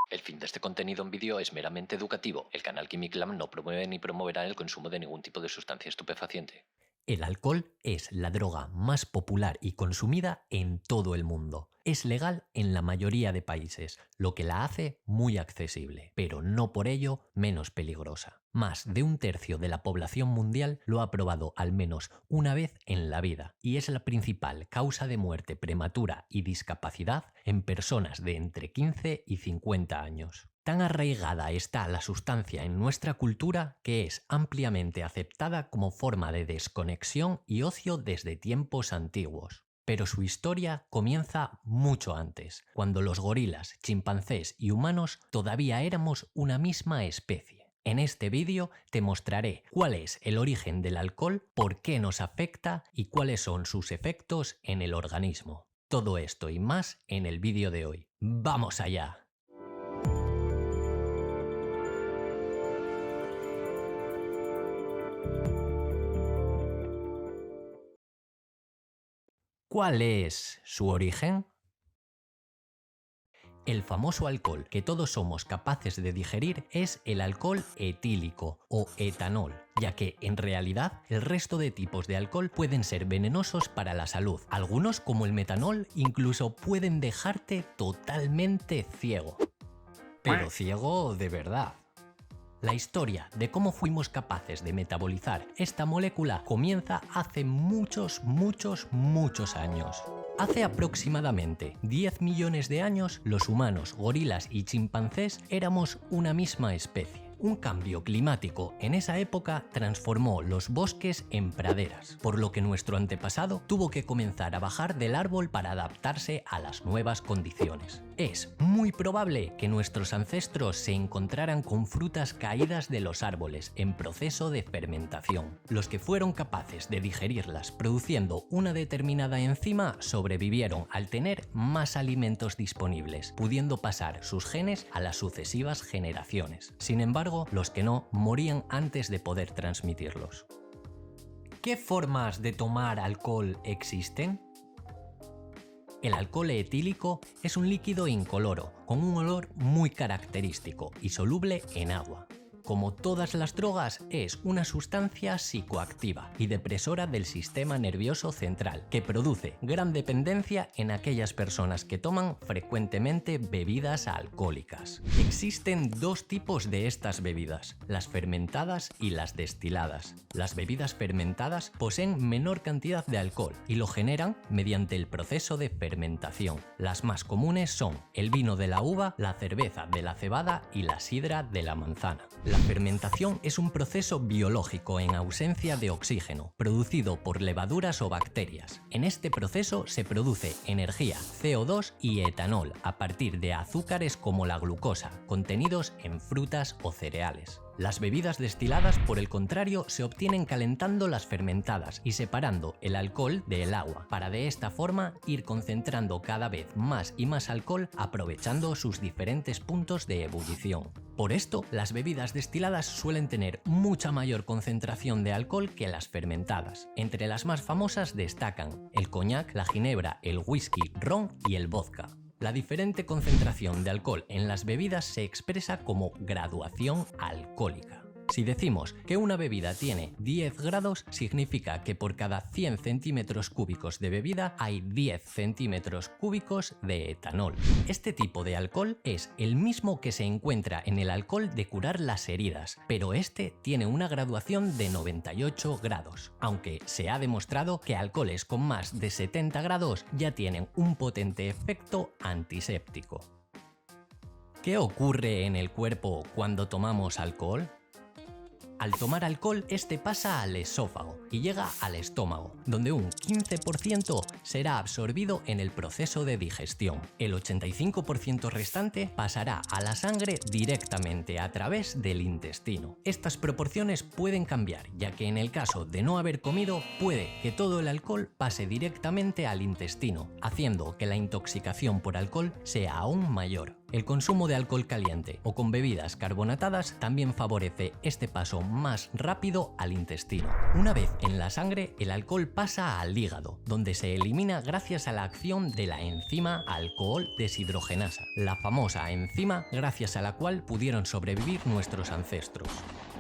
El fin de este contenido en vídeo es meramente educativo. El canal Chemic Lab no promueve ni promoverá el consumo de ningún tipo de sustancia estupefaciente. El alcohol es la droga más popular y consumida en todo el mundo. Es legal en la mayoría de países, lo que la hace muy accesible, pero no por ello menos peligrosa. Más de un tercio de la población mundial lo ha probado al menos una vez en la vida y es la principal causa de muerte prematura y discapacidad en personas de entre 15 y 50 años. Tan arraigada está la sustancia en nuestra cultura que es ampliamente aceptada como forma de desconexión y ocio desde tiempos antiguos. Pero su historia comienza mucho antes, cuando los gorilas, chimpancés y humanos todavía éramos una misma especie. En este vídeo te mostraré cuál es el origen del alcohol, por qué nos afecta y cuáles son sus efectos en el organismo. Todo esto y más en el vídeo de hoy. ¡Vamos allá! ¿Cuál es su origen? El famoso alcohol que todos somos capaces de digerir es el alcohol etílico o etanol, ya que en realidad el resto de tipos de alcohol pueden ser venenosos para la salud. Algunos, como el metanol, incluso pueden dejarte totalmente ciego. Pero ciego de verdad. La historia de cómo fuimos capaces de metabolizar esta molécula comienza hace muchos años. Hace aproximadamente 10 millones de años, los humanos, gorilas y chimpancés éramos una misma especie. Un cambio climático en esa época transformó los bosques en praderas, por lo que nuestro antepasado tuvo que comenzar a bajar del árbol para adaptarse a las nuevas condiciones. Es muy probable que nuestros ancestros se encontraran con frutas caídas de los árboles en proceso de fermentación. Los que fueron capaces de digerirlas produciendo una determinada enzima sobrevivieron al tener más alimentos disponibles, pudiendo pasar sus genes a las sucesivas generaciones. Sin embargo, los que no morían antes de poder transmitirlos. ¿Qué formas de tomar alcohol existen? El alcohol etílico es un líquido incoloro, con un olor muy característico y soluble en agua. Como todas las drogas, es una sustancia psicoactiva y depresora del sistema nervioso central, que produce gran dependencia en aquellas personas que toman frecuentemente bebidas alcohólicas. Existen dos tipos de estas bebidas, las fermentadas y las destiladas. Las bebidas fermentadas poseen menor cantidad de alcohol y lo generan mediante el proceso de fermentación. Las más comunes son el vino de la uva, la cerveza de la cebada y la sidra de la manzana. La fermentación es un proceso biológico en ausencia de oxígeno, producido por levaduras o bacterias. En este proceso se produce energía, CO2 y etanol a partir de azúcares como la glucosa, contenidos en frutas o cereales. Las bebidas destiladas, por el contrario, se obtienen calentando las fermentadas y separando el alcohol del agua, para de esta forma ir concentrando cada vez más y más alcohol, aprovechando sus diferentes puntos de ebullición. Por esto, las bebidas destiladas suelen tener mucha mayor concentración de alcohol que las fermentadas. Entre las más famosas destacan el coñac, la ginebra, el whisky, ron y el vodka. La diferente concentración de alcohol en las bebidas se expresa como graduación alcohólica. Si decimos que una bebida tiene 10 grados, significa que por cada 100 centímetros cúbicos de bebida hay 10 centímetros cúbicos de etanol. Este tipo de alcohol es el mismo que se encuentra en el alcohol de curar las heridas, pero este tiene una graduación de 98 grados, aunque se ha demostrado que alcoholes con más de 70 grados ya tienen un potente efecto antiséptico. ¿Qué ocurre en el cuerpo cuando tomamos alcohol? Al tomar alcohol, este pasa al esófago y llega al estómago, donde un 15% será absorbido en el proceso de digestión. El 85% restante pasará a la sangre directamente a través del intestino. Estas proporciones pueden cambiar, ya que en el caso de no haber comido, puede que todo el alcohol pase directamente al intestino, haciendo que la intoxicación por alcohol sea aún mayor. El consumo de alcohol caliente o con bebidas carbonatadas también favorece este paso más rápido al intestino. Una vez en la sangre, el alcohol pasa al hígado, donde se elimina gracias a la acción de la enzima alcohol deshidrogenasa, la famosa enzima gracias a la cual pudieron sobrevivir nuestros ancestros.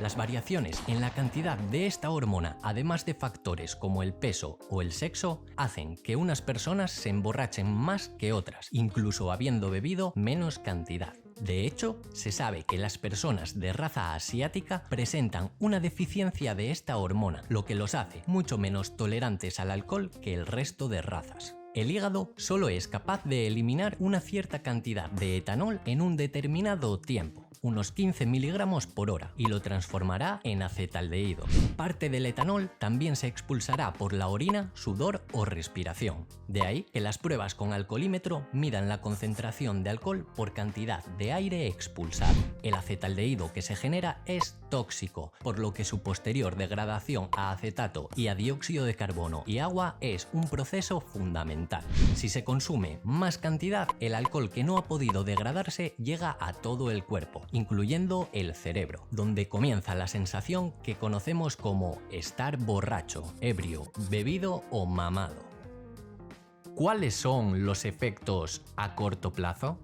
Las variaciones en la cantidad de esta hormona, además de factores como el peso o el sexo, hacen que unas personas se emborrachen más que otras, incluso habiendo bebido menos cantidad. De hecho, se sabe que las personas de raza asiática presentan una deficiencia de esta hormona, lo que los hace mucho menos tolerantes al alcohol que el resto de razas. El hígado solo es capaz de eliminar una cierta cantidad de etanol en un determinado tiempo, unos 15 miligramos por hora, y lo transformará en acetaldehído. Parte del etanol también se expulsará por la orina, sudor o respiración. De ahí que las pruebas con alcoholímetro midan la concentración de alcohol por cantidad de aire expulsado. El acetaldehído que se genera es tóxico, por lo que su posterior degradación a acetato y a dióxido de carbono y agua es un proceso fundamental. Si se consume más cantidad, el alcohol que no ha podido degradarse llega a todo el cuerpo, incluyendo el cerebro, donde comienza la sensación que conocemos como estar borracho, ebrio, bebido o mamado. ¿Cuáles son los efectos a corto plazo?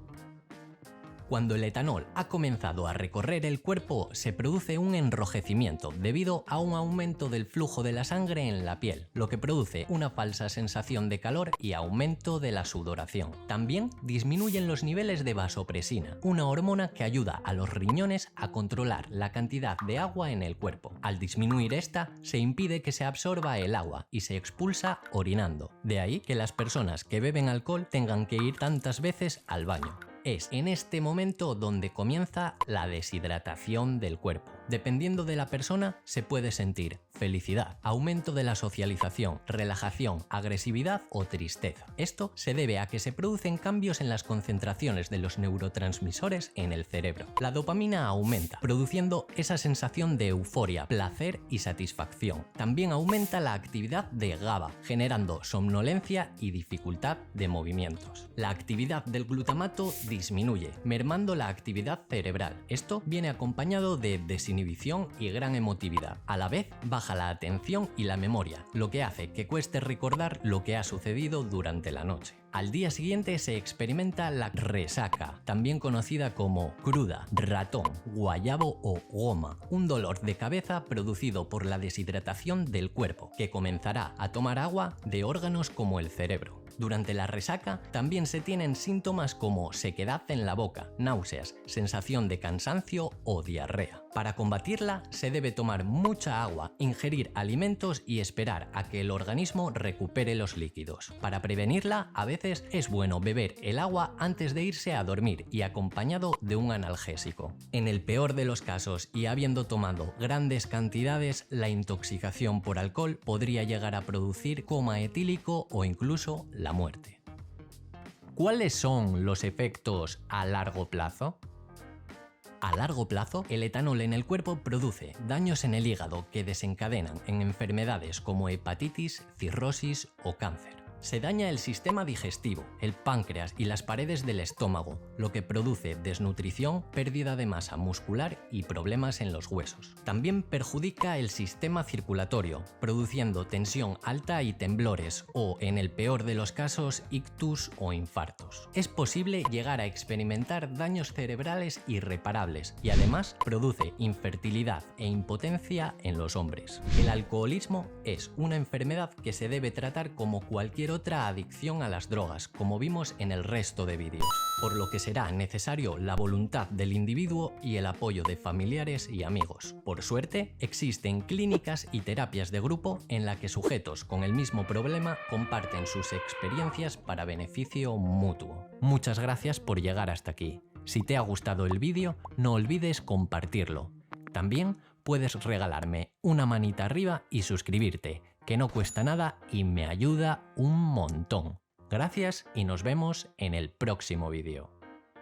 Cuando el etanol ha comenzado a recorrer el cuerpo, se produce un enrojecimiento debido a un aumento del flujo de la sangre en la piel, lo que produce una falsa sensación de calor y aumento de la sudoración. También disminuyen los niveles de vasopresina, una hormona que ayuda a los riñones a controlar la cantidad de agua en el cuerpo. Al disminuir esta, se impide que se absorba el agua y se expulsa orinando. De ahí que las personas que beben alcohol tengan que ir tantas veces al baño. Es en este momento donde comienza la deshidratación del cuerpo. Dependiendo de la persona, se puede sentir felicidad, aumento de la socialización, relajación, agresividad o tristeza. Esto se debe a que se producen cambios en las concentraciones de los neurotransmisores en el cerebro. La dopamina aumenta, produciendo esa sensación de euforia, placer y satisfacción. También aumenta la actividad de GABA, generando somnolencia y dificultad de movimientos. La actividad del glutamato disminuye, mermando la actividad cerebral. Esto viene acompañado de desinhibición y gran emotividad. A la vez, baja la atención y la memoria, lo que hace que cueste recordar lo que ha sucedido durante la noche. Al día siguiente se experimenta la resaca, también conocida como cruda, ratón, guayabo o goma, un dolor de cabeza producido por la deshidratación del cuerpo, que comenzará a tomar agua de órganos como el cerebro. Durante la resaca también se tienen síntomas como sequedad en la boca, náuseas, sensación de cansancio o diarrea. Para combatirla se debe tomar mucha agua, ingerir alimentos y esperar a que el organismo recupere los líquidos. Para prevenirla, a veces es bueno beber el agua antes de irse a dormir y acompañado de un analgésico. En el peor de los casos y habiendo tomado grandes cantidades, la intoxicación por alcohol podría llegar a producir coma etílico o incluso la muerte. ¿Cuáles son los efectos a largo plazo? A largo plazo, el etanol en el cuerpo produce daños en el hígado que desencadenan en enfermedades como hepatitis, cirrosis o cáncer. Se daña el sistema digestivo, el páncreas y las paredes del estómago, lo que produce desnutrición, pérdida de masa muscular y problemas en los huesos. También perjudica el sistema circulatorio, produciendo tensión alta y temblores o, en el peor de los casos, ictus o infartos. Es posible llegar a experimentar daños cerebrales irreparables y además produce infertilidad e impotencia en los hombres. El alcoholismo es una enfermedad que se debe tratar como cualquier otra adicción a las drogas, como vimos en el resto de vídeos, por lo que será necesario la voluntad del individuo y el apoyo de familiares y amigos. Por suerte, existen clínicas y terapias de grupo en la que sujetos con el mismo problema comparten sus experiencias para beneficio mutuo. Muchas gracias por llegar hasta aquí. Si te ha gustado el vídeo, no olvides compartirlo. También puedes regalarme una manita arriba y suscribirte, que no cuesta nada y me ayuda un montón. Gracias y nos vemos en el próximo vídeo.